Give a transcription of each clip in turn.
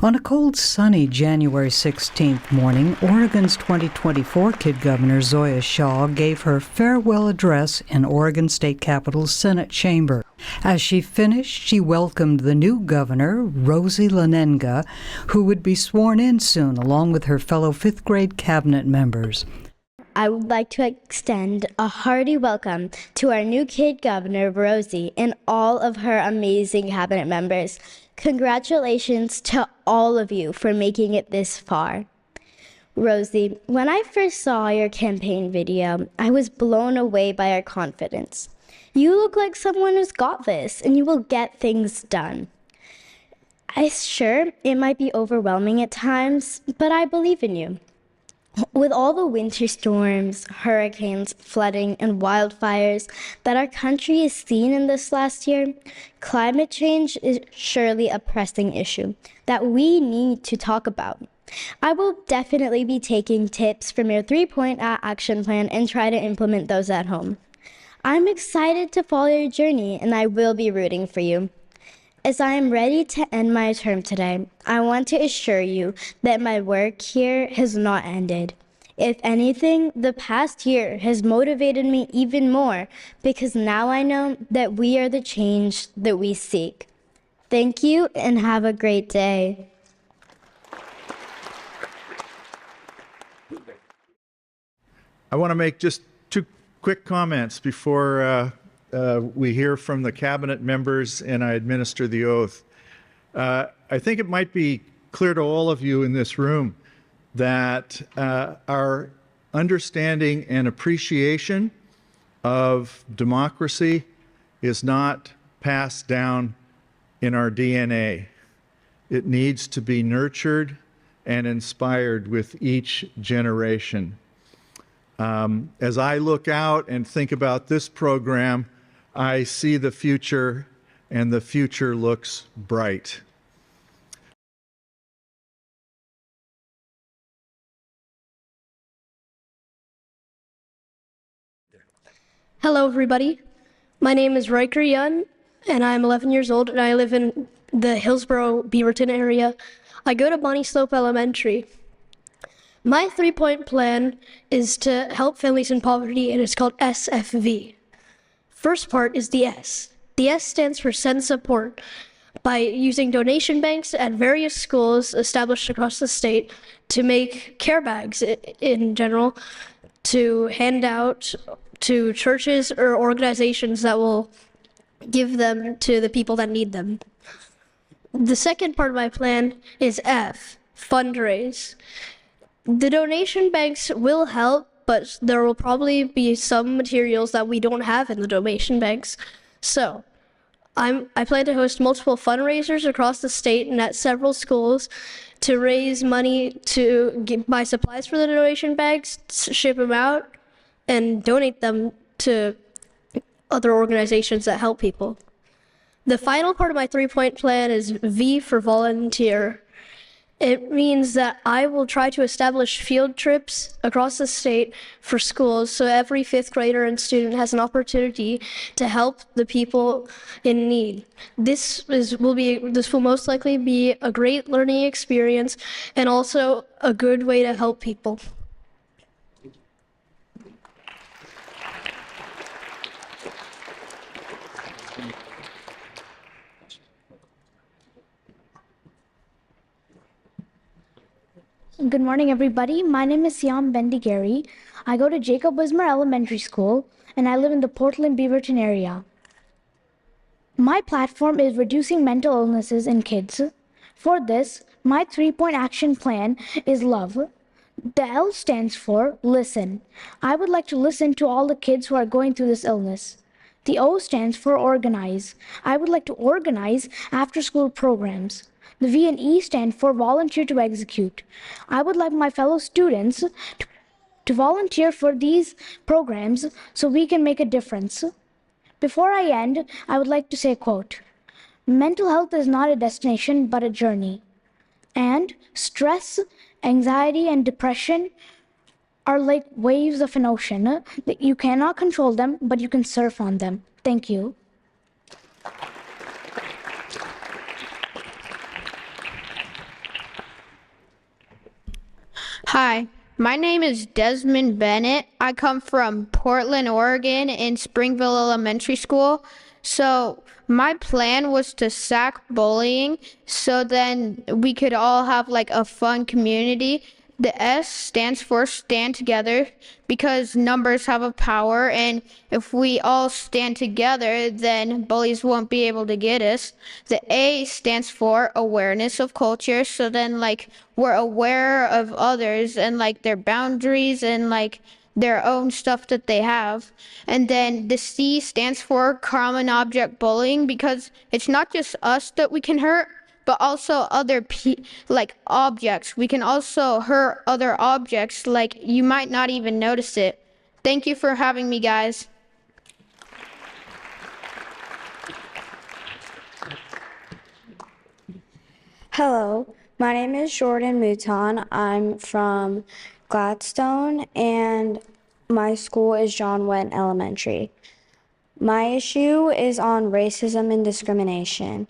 On a cold, sunny January 16th morning, Oregon's 2024 Kid Governor Zoya Shaw gave her farewell address in Oregon State Capitol's Senate chamber. As she finished, she welcomed the new governor, Rosie Lanenga, who would be sworn in soon along with her fellow fifth-grade cabinet members. I would like to extend a hearty welcome to our new Kid Governor, Rosie, and all of her amazing cabinet members. Congratulations to all of you for making it this far. Rosie, when I first saw your campaign video, I was blown away by your confidence. You look like someone who's got this, and you will get things done. Sure, it might be overwhelming at times, but I believe in you. With all the winter storms, hurricanes, flooding, and wildfires that our country has seen in this last year, climate change is surely a pressing issue that we need to talk about. I will definitely be taking tips from your 3-point action plan and try to implement those at home. I'm excited to follow your journey, and I will be rooting for you. As I am ready to end my term today, I want to assure you that my work here has not ended. If anything, the past year has motivated me even more because now I know that we are the change that we seek. Thank you and have a great day. I want to make just two quick comments before we hear from the cabinet members and I administer the oath. I think it might be clear to all of you in this room that our understanding and appreciation of democracy is not passed down in our DNA. It needs to be nurtured and inspired with each generation. As I look out and think about this program, I see the future, and the future looks bright. Hello, everybody. My name is Riker Yun, and I'm 11 years old, and I live in the Hillsboro, Beaverton area. I go to Bonnie Slope Elementary. My 3-point plan is to help families in poverty, and it's called SFV. First part is the S. The S stands for send support by using donation banks at various schools established across the state to make care bags in general to hand out to churches or organizations that will give them to the people that need them. The second part of my plan is F, fundraise. The donation banks will help, but there will probably be some materials that we don't have in the donation banks. So I plan to host multiple fundraisers across the state and at several schools to raise money to buy supplies for the donation bags, ship them out, and donate them to other organizations that help people. The final part of my 3-point plan is V for volunteer. It means that I will try to establish field trips across the state for schools so every 5th grader and student has an opportunity to help the people in need. This will most likely be a great learning experience and also a good way to help people. Good morning, everybody. My name is Siam Bendigary. I go to Jacob Wismer Elementary School, and I live in the Portland Beaverton area. My platform is reducing mental illnesses in kids. For this, my 3-point action plan is love. The L stands for listen. I would like to listen to all the kids who are going through this illness. The O stands for organize. I would like to organize after-school programs. The V and E stand for volunteer to execute. I would like my fellow students to volunteer for these programs so we can make a difference. Before I end, I would like to say a quote. Mental health is not a destination, but a journey. And stress, anxiety, and depression are like waves of an ocean. You cannot control them, but you can surf on them. Thank you. Hi, my name is Desmond Bennett. I come from Portland, Oregon, in Springville Elementary School. So, my plan was to sack bullying so then we could all have like a fun community. The S stands for stand together because numbers have a power, and if we all stand together, then bullies won't be able to get us. The A stands for awareness of culture, so then like we're aware of others and like their boundaries and like their own stuff that they have. And then the C stands for common object bullying because it's not just us that we can hurt, but also other like objects. We can also hurt other objects, like you might not even notice it. Thank you for having me, guys. Hello, my name is Jordan Mouton. I'm from Gladstone and my school is John Wetton Elementary. My issue is on racism and discrimination.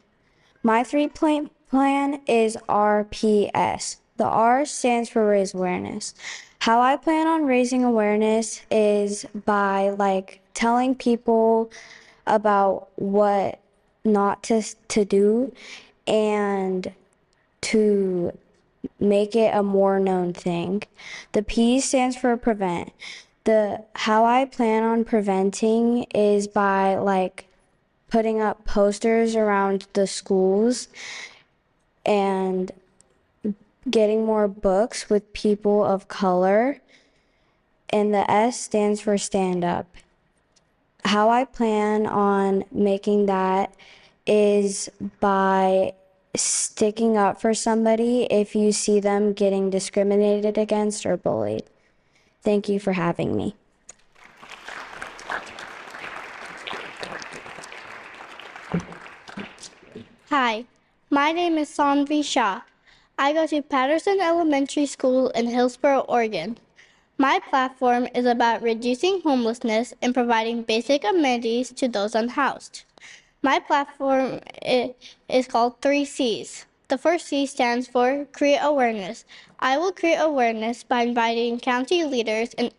My three-point plan is RPS. The R stands for raise awareness. How I plan on raising awareness is by telling people about what not to do and to make it a more known thing. The P stands for prevent. How I plan on preventing is by putting up posters around the schools and getting more books with people of color. And the S stands for stand up. How I plan on making that is by sticking up for somebody if you see them getting discriminated against or bullied. Thank you for having me. Hi, my name is Sanvi Shah. I go to Patterson Elementary School in Hillsboro, Oregon. My platform is about reducing homelessness and providing basic amenities to those unhoused. My platform is called 3Cs. The first C stands for create awareness. I will create awareness by inviting county leaders and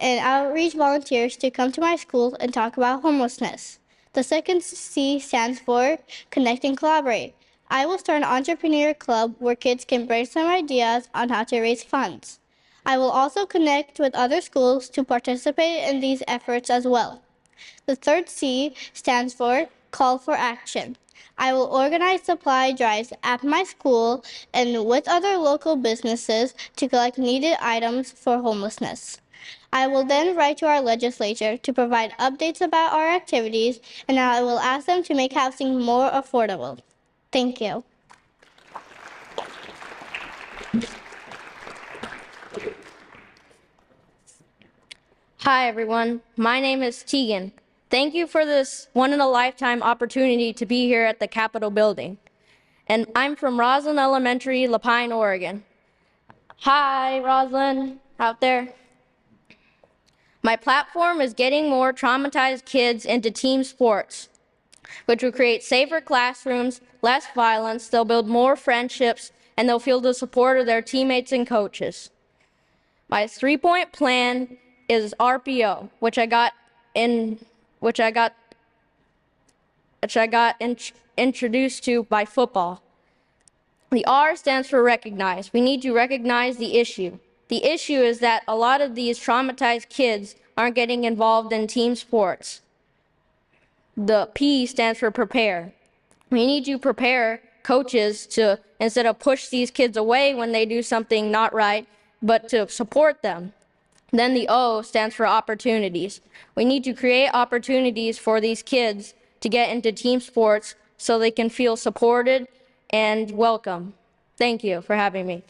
outreach volunteers to come to my school and talk about homelessness. The second C stands for connect and collaborate. I will start an entrepreneur club where kids can brainstorm ideas on how to raise funds. I will also connect with other schools to participate in these efforts as well. The third C stands for call for action. I will organize supply drives at my school and with other local businesses to collect needed items for homelessness. I will then write to our legislature to provide updates about our activities, and I will ask them to make housing more affordable. Thank you. Hi, everyone. My name is Tegan. Thank you for this one-in-a-lifetime opportunity to be here at the Capitol building. And I'm from Roslyn Elementary, Lapine, Oregon. Hi, Roslyn, out there. My platform is getting more traumatized kids into team sports, which will create safer classrooms, less violence, they'll build more friendships, and they'll feel the support of their teammates and coaches. My three-point plan is RPO, which I got introduced to by football. The R stands for recognize. We need to recognize the issue. The issue is that a lot of these traumatized kids aren't getting involved in team sports. The P stands for prepare. We need to prepare coaches to, instead of push these kids away when they do something not right, but to support them. Then the O stands for opportunities. We need to create opportunities for these kids to get into team sports so they can feel supported and welcome. Thank you for having me.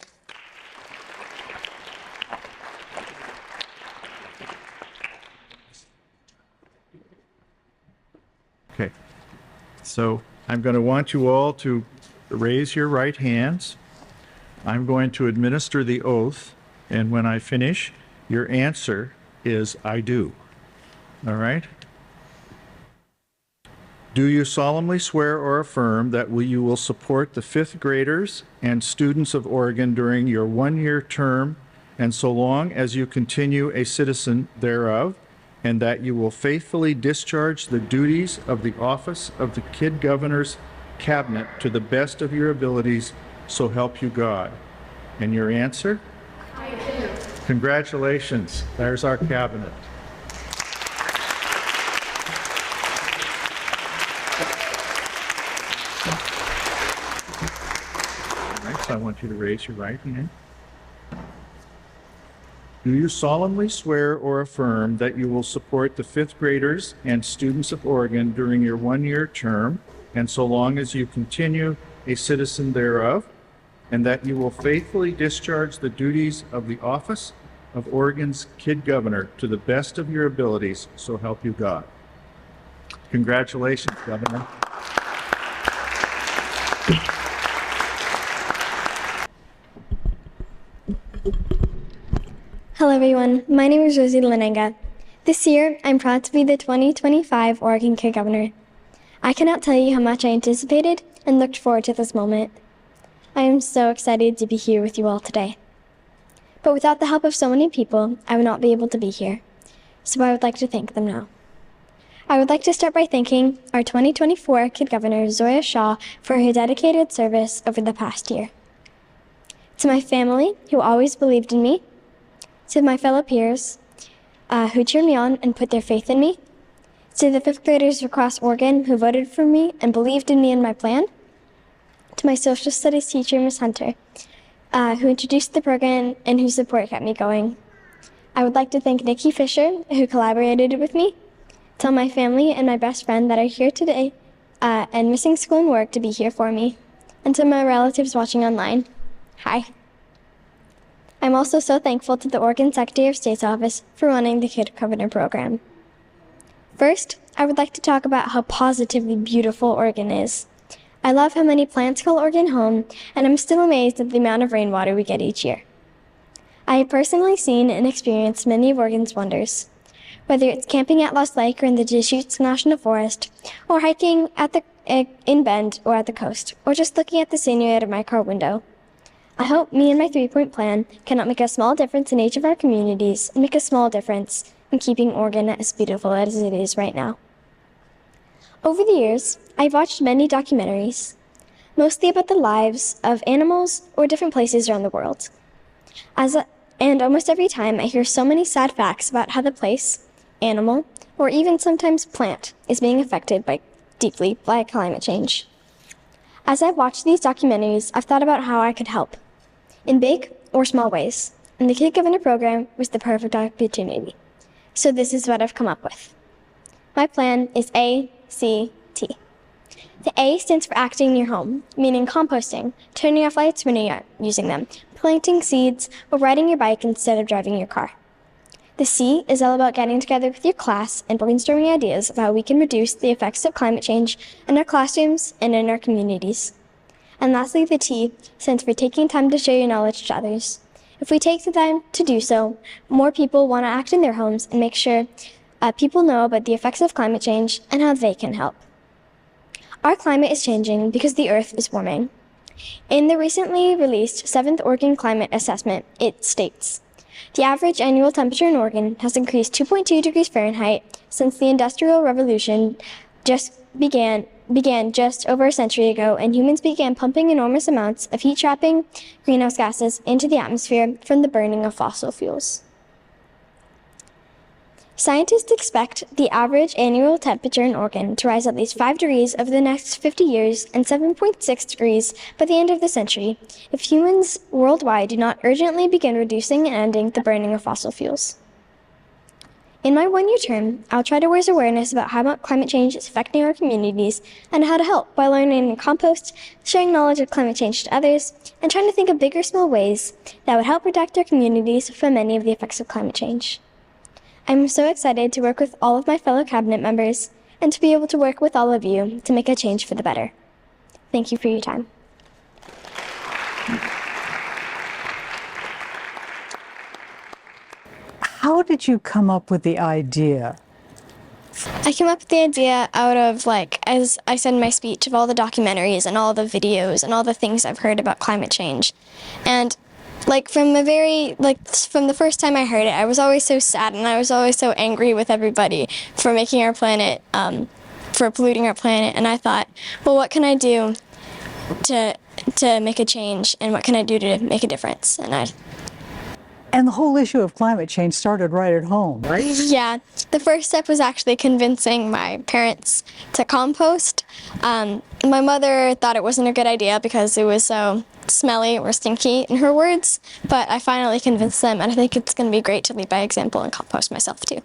Okay, so I'm going to want you all to raise your right hands. I'm going to administer the oath, and when I finish, your answer is I do. All right? Do you solemnly swear or affirm that you will support the fifth graders and students of Oregon during your one-year term and so long as you continue a citizen thereof, and that you will faithfully discharge the duties of the office of the Kid Governor's Cabinet to the best of your abilities, so help you God? And your answer? I do. Congratulations. There's our cabinet. All right, so I want you to raise your right hand. Do you solemnly swear or affirm that you will support the fifth graders and students of Oregon during your one-year term and so long as you continue a citizen thereof, and that you will faithfully discharge the duties of the office of Oregon's Kid Governor to the best of your abilities, so help you God? Congratulations, Governor. Hello everyone, my name is Rosie Lanenga. This year, I'm proud to be the 2025 Oregon Kid Governor. I cannot tell you how much I anticipated and looked forward to this moment. I am so excited to be here with you all today. But without the help of so many people, I would not be able to be here. So I would like to thank them now. I would like to start by thanking our 2024 Kid Governor, Zoya Shaw, for her dedicated service over the past year. To my family, who always believed in me, to my fellow peers who cheered me on and put their faith in me, to the fifth graders across Oregon who voted for me and believed in me and my plan, to my social studies teacher, Miss Hunter, who introduced the program and whose support kept me going. I would like to thank Nikki Fisher, who collaborated with me, tell my family and my best friend that are here today and missing school and work to be here for me, and to my relatives watching online, hi. I'm also so thankful to the Oregon Secretary of State's office for running the Kid Governor program. First, I would like to talk about how positively beautiful Oregon is. I love how many plants call Oregon home, and I'm still amazed at the amount of rainwater we get each year. I have personally seen and experienced many of Oregon's wonders. Whether it's camping at Lost Lake or in the Deschutes National Forest, or hiking at in Bend or at the coast, or just looking at the scenery out of my car window. I hope me and my 3-point plan can make a small difference in each of our communities and make a small difference in keeping Oregon as beautiful as it is right now. Over the years, I've watched many documentaries, mostly about the lives of animals or different places around the world. And almost every time I hear so many sad facts about how the place, animal, or even sometimes plant is being affected deeply by climate change. As I've watched these documentaries, I've thought about how I could help, in big or small ways, and the Kid Governor program was the perfect opportunity. So this is what I've come up with. My plan is ACT. The A stands for acting in your home, meaning composting, turning off lights when you're using them, planting seeds, or riding your bike instead of driving your car. The C is all about getting together with your class and brainstorming ideas of how we can reduce the effects of climate change in our classrooms and in our communities. And lastly, the T stands for taking time to share your knowledge to others. If we take the time to do so, more people want to act in their homes and make sure people know about the effects of climate change and how they can help. Our climate is changing because the Earth is warming. In the recently released 7th Oregon Climate Assessment, it states, the average annual temperature in Oregon has increased 2.2 degrees Fahrenheit since the Industrial Revolution began just over a century ago, and humans began pumping enormous amounts of heat-trapping greenhouse gases into the atmosphere from the burning of fossil fuels. Scientists expect the average annual temperature in Oregon to rise at least 5 degrees over the next 50 years and 7.6 degrees by the end of the century if humans worldwide do not urgently begin reducing and ending the burning of fossil fuels. In my one-year term, I'll try to raise awareness about how much climate change is affecting our communities and how to help by learning to compost, sharing knowledge of climate change to others, and trying to think of big or small ways that would help protect our communities from many of the effects of climate change. I'm so excited to work with all of my fellow cabinet members and to be able to work with all of you to make a change for the better. Thank you for your time. How did you come up with the idea I came up with the idea out of, like, as I said in my speech, of all the documentaries and all the videos and all the things I've heard about climate change. And like from the first time I heard it, I was always so sad and I was always so angry with everybody for making our planet, for polluting our planet. And I thought, well, what can I do to make a change, and what can I do to make a difference? And the whole issue of climate change started right at home, right? Yeah, the first step was actually convincing my parents to compost. My mother thought it wasn't a good idea because it was so smelly or stinky, in her words, but I finally convinced them, and I think it's going to be great to lead by example and compost myself too.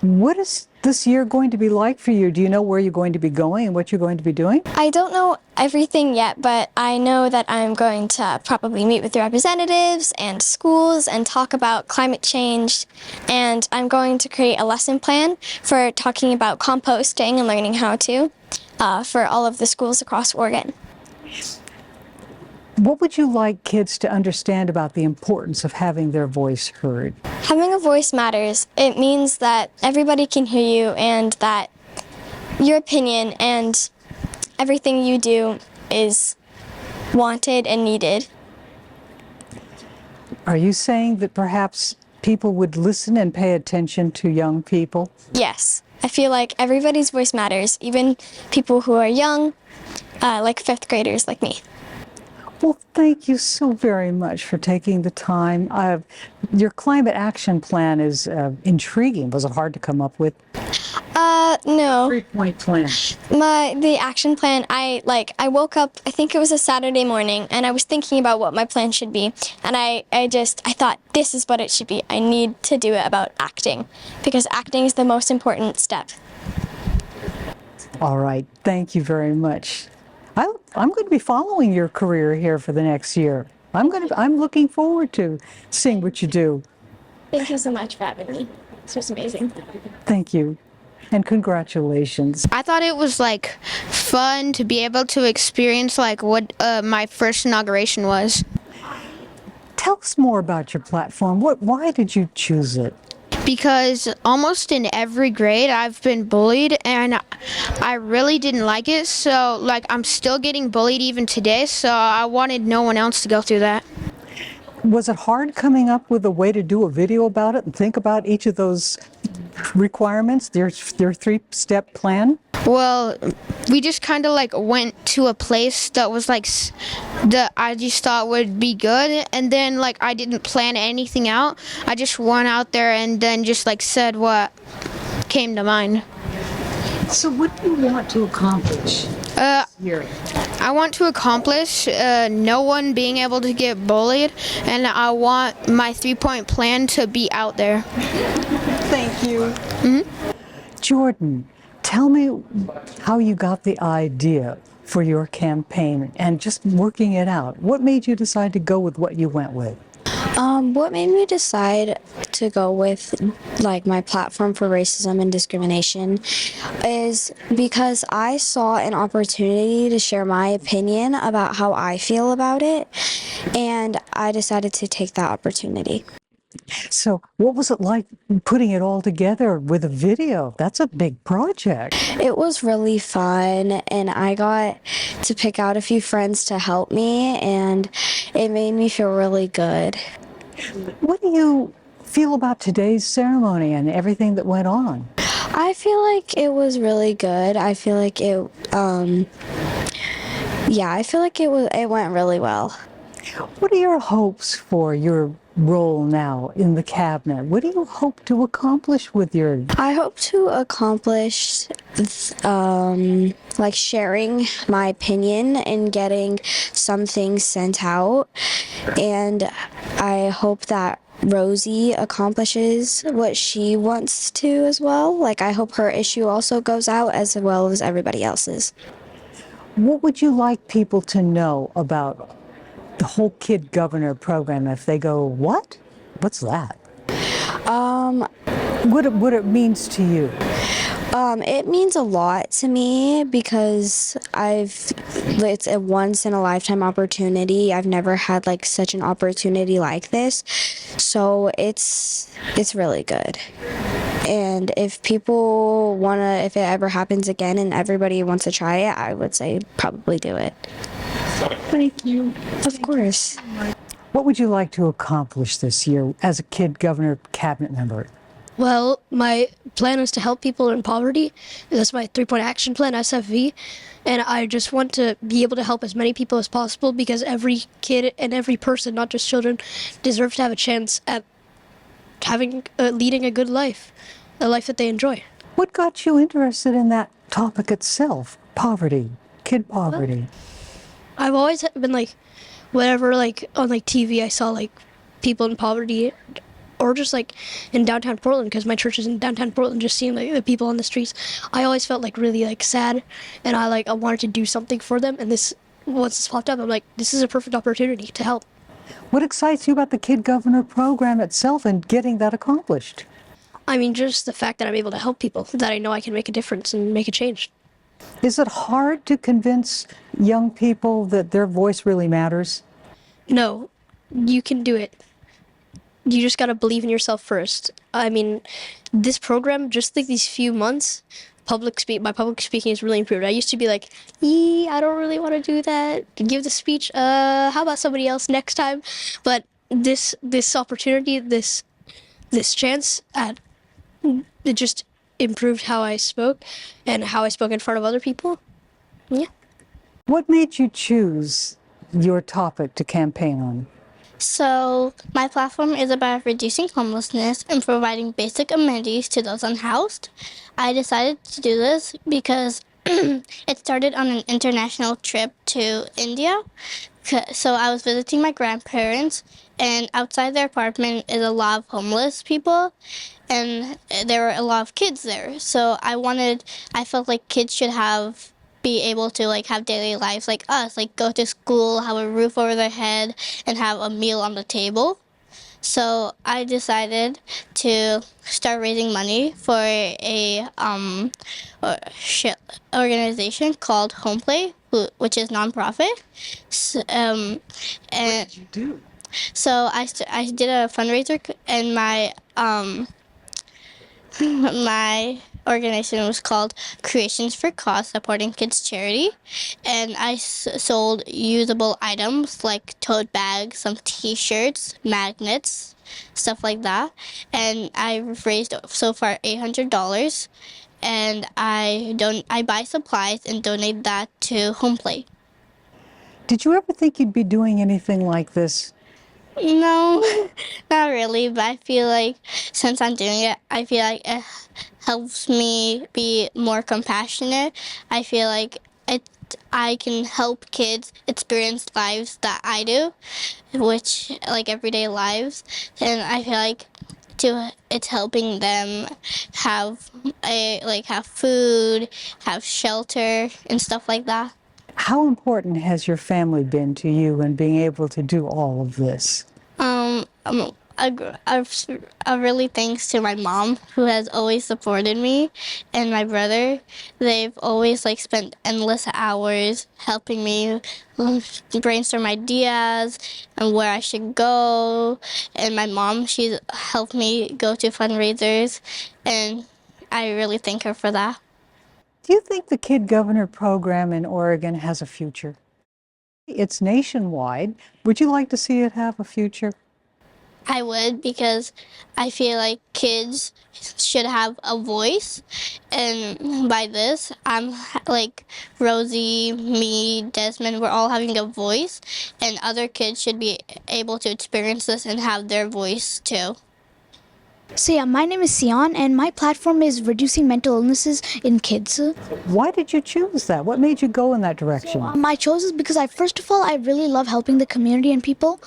What is this year going to be like for you? Do you know where you're going to be going and what you're going to be doing? I don't know everything yet, but I know that I'm going to probably meet with the representatives and schools and talk about climate change, and I'm going to create a lesson plan for talking about composting and learning how to for all of the schools across Oregon. What would you like kids to understand about the importance of having their voice heard? Having a voice matters. It means that everybody can hear you and that your opinion and everything you do is wanted and needed. Are you saying that perhaps people would listen and pay attention to young people? Yes. I feel like everybody's voice matters, even people who are young, like fifth graders like me. Well, thank you so very much for taking the time. Your climate action plan is intriguing. Was it hard to come up with? No. 3-point plan. The action plan, I woke up, I think it was a Saturday morning, and I was thinking about what my plan should be. And I thought, this is what it should be. I need to do it about acting, because acting is the most important step. All right. Thank you very much. I'm going to be following your career here for the next year. I'm looking forward to seeing what you do. Thank you so much for having me. This was amazing. Thank you. And congratulations. I thought it was like fun to be able to experience like what my first inauguration was. Tell us more about your platform. Why did you choose it? Because almost in every grade I've been bullied and I really didn't like it, so like I'm still getting bullied even today, so I wanted no one else to go through that. Was it hard coming up with a way to do a video about it and think about each of those requirements, their 3-step plan? Well, we just kind of like went to a place that was like that I just thought would be good, and then like I didn't plan anything out. I just went out there and then just like said what came to mind. So what do you want to accomplish here? I want to accomplish no one being able to get bullied, and I want my 3-point plan to be out there. Thank you. Jordan, tell me how you got the idea for your campaign and just working it out. What made you decide to go with what you went with? What made me decide to go with like my platform for racism and discrimination is because I saw an opportunity to share my opinion about how I feel about it, and I decided to take that opportunity. So what was it like putting it all together with a video? That's a big project. It was really fun, and I got to pick out a few friends to help me, and it made me feel really good. What do you feel about today's ceremony and everything that went on? I feel like it was really good. I feel like it went really well. What are your hopes for your role now in the cabinet? What do you hope to accomplish with your... I hope to accomplish like sharing my opinion and getting some things sent out, and I hope that Rosie accomplishes what she wants to as well. Like, I hope her issue also goes out as well as everybody else's. What would you like people to know about the whole Kid Governor program if they go, what? What's that? What it means to you? It means a lot to me because it's a once in a lifetime opportunity. I've never had like such an opportunity like this. So it's really good. And if if it ever happens again and everybody wants to try it, I would say probably do it. Thank you. Of course. What would you like to accomplish this year as a Kid Governor cabinet member? Well, my plan is to help people in poverty. That's my 3-point action plan, SFV. And I just want to be able to help as many people as possible because every kid and every person, not just children, deserves to have a chance at leading a good life, a life that they enjoy. What got you interested in that topic itself? Poverty, kid poverty. I've always been like, whenever like on like TV I saw like people in poverty, or just like in downtown Portland, because my church is in downtown Portland, just seeing like the people on the streets, I always felt like really like sad, and I wanted to do something for them. And once this popped up, I'm like, this is a perfect opportunity to help. What excites you about the Kid Governor program itself and getting that accomplished? I mean, just the fact that I'm able to help people, that I know I can make a difference and make a change. Is it hard to convince young people that their voice really matters? No, you can do it. You just gotta believe in yourself first. I mean, this program, just like these few months, my public speaking has really improved. I used to be like, I don't really want to do that. Give the speech. How about somebody else next time? But this opportunity, this chance it just improved how I spoke and how I spoke in front of other people. Yeah. What made you choose your topic to campaign on? So, my platform is about reducing homelessness and providing basic amenities to those unhoused. I decided to do this because it started on an international trip to India. So, I was visiting my grandparents, and outside their apartment is a lot of homeless people, and there were a lot of kids there. So, I felt like kids should be able to like have daily lives like us, like go to school, have a roof over their head, and have a meal on the table. So I decided to start raising money for a organization called HomePlay, which is nonprofit. And What did you do? so I did a fundraiser, and my organization was called Creations for Cause, supporting kids charity, and I sold usable items like tote bags, some t-shirts, magnets, stuff like that, and I've raised so far $800, and I buy supplies and donate that to HomePlay. Did you ever think you'd be doing anything like this? No, not really, but I feel like since I'm doing it, I feel like it helps me be more compassionate. I feel like I can help kids experience lives that I do, which like everyday lives, and I feel like it's helping them have food, have shelter, and stuff like that. How important has your family been to you in being able to do all of this? I really thanks to my mom, who has always supported me, and my brother. They've always spent endless hours helping me brainstorm ideas and where I should go. And my mom, she's helped me go to fundraisers, and I really thank her for that. Do you think the Kid Governor program in Oregon has a future? It's nationwide. Would you like to see it have a future? I would, because I feel like kids should have a voice, and by this, I'm like Rosie, me, Desmond, we're all having a voice, and other kids should be able to experience this and have their voice too. So yeah, my name is Sion, and my platform is reducing mental illnesses in kids. Why did you choose that? What made you go in that direction? I chose this because first of all, I really love helping the community and people.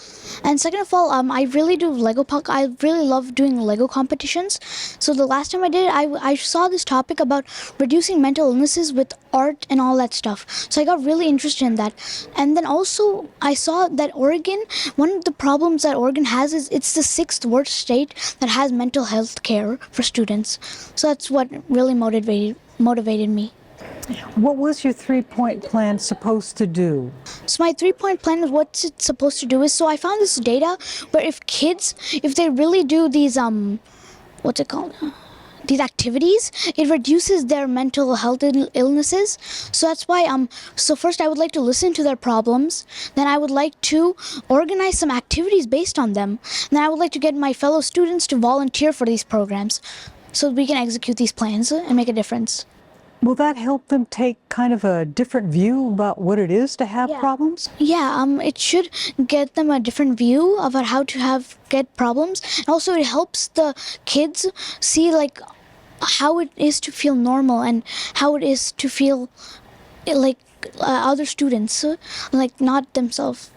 And second of all, I really do I really love doing Lego competitions. So the last time I did it, I saw this topic about reducing mental illnesses with art and all that stuff. So I got really interested in that. And then also, I saw that Oregon, one of the problems that Oregon has is it's the 6th worst state that has mental mental health care for students. So that's what really motivated me. What was your 3-point plan supposed to do? So my 3-point plan is what's it supposed to do is, so I found this data where if they really do these these activities, it reduces their mental health illnesses. So that's why so first I would like to listen to their problems, then I would like to organize some activities based on them, and then I would like to get my fellow students to volunteer for these programs so that we can execute these plans and make a difference. Will that help them take kind of a different view about what it is to have problems? Yeah, it should get them a different view about how to get problems. And also it helps the kids see like how it is to feel normal and how it is to feel like other students, like not themselves.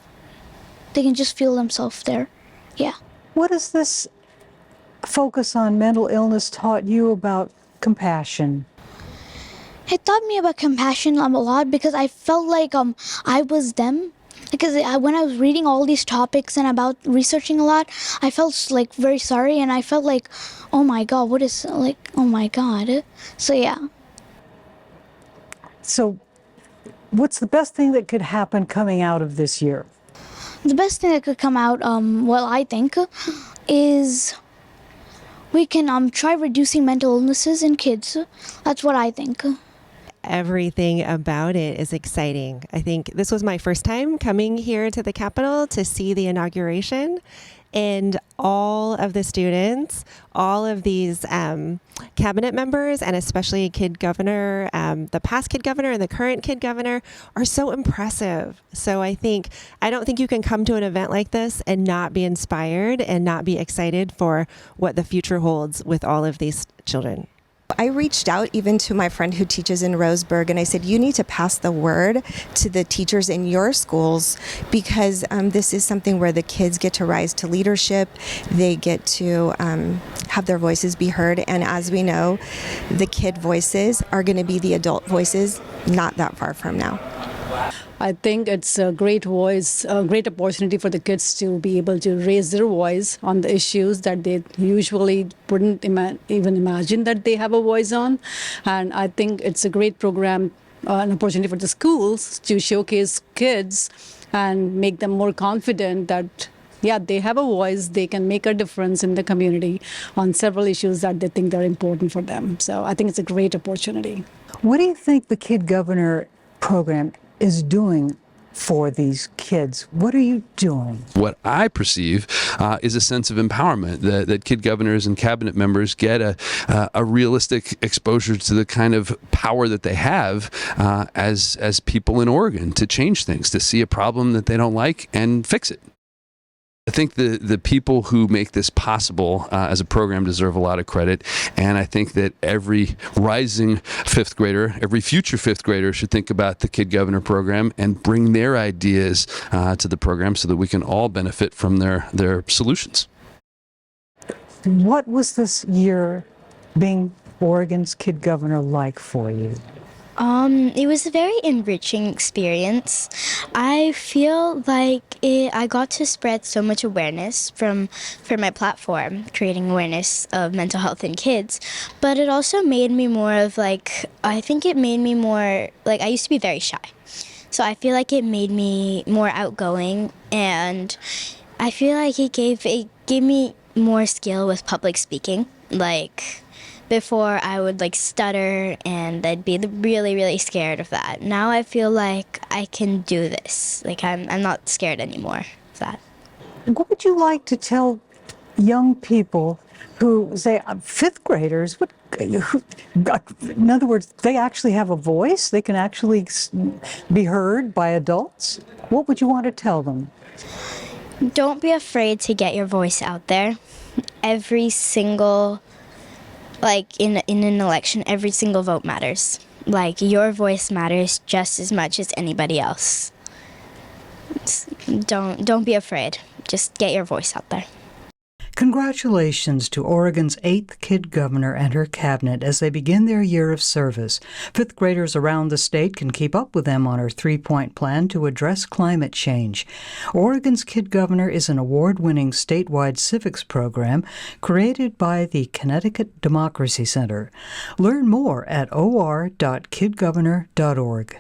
They can just feel themselves there. Yeah. What has this focus on mental illness taught you about compassion? It taught me about compassion a lot because I felt like I was them. Because when I was reading all these topics and about researching a lot, I felt like very sorry, and I felt like, oh my God, oh my God. So yeah. So what's the best thing that could happen coming out of this year? The best thing that could come out, I think, is we can try reducing mental illnesses in kids. That's what I think. Everything about it is exciting. I think this was my first time coming here to the Capitol to see the inauguration, and all of the students, all of these cabinet members, and especially Kid Governor, the past Kid Governor and the current Kid Governor are so impressive. So I don't think you can come to an event like this and not be inspired and not be excited for what the future holds with all of these children. I reached out even to my friend who teaches in Roseburg, and I said, you need to pass the word to the teachers in your schools, because this is something where the kids get to rise to leadership. They get to have their voices be heard. And as we know, the kid voices are going to be the adult voices not that far from now. I think it's a great opportunity for the kids to be able to raise their voice on the issues that they usually wouldn't even imagine that they have a voice on. And I think it's a great program, an opportunity for the schools to showcase kids and make them more confident that, they have a voice, they can make a difference in the community on several issues that they think are important for them. So I think it's a great opportunity. What do you think the Kid Governor program is doing for these kids? What are you doing? What I perceive is a sense of empowerment, that Kid Governors and cabinet members get a realistic exposure to the kind of power that they have as people in Oregon to change things, to see a problem that they don't like and fix it. I think the people who make this possible as a program deserve a lot of credit, and I think that every rising fifth grader, every future fifth grader should think about the Kid Governor program and bring their ideas to the program so that we can all benefit from their solutions. What was this year being Oregon's Kid Governor like for you? It was a very enriching experience. I feel like I got to spread so much awareness for my platform, creating awareness of mental health in kids. But it also made me more of I used to be very shy. So I feel like it made me more outgoing, and I feel like it gave me more skill with public speaking. Before I would stutter and I'd be really, really scared of that. Now I feel like I can do this. I'm not scared anymore of that. What would you like to tell young people who say fifth graders, in other words, they actually have a voice, they can actually be heard by adults? What would you want to tell them? Don't be afraid to get your voice out there. Every single in an election, every single vote matters. Your voice matters just as much as anybody else. Don't be afraid. Just get your voice out there. Congratulations to Oregon's 8th Kid Governor and her cabinet as they begin their year of service. Fifth graders around the state can keep up with them on her 3-point plan to address climate change. Oregon's Kid Governor is an award-winning statewide civics program created by the Connecticut Democracy Center. Learn more at or.kidgovernor.org.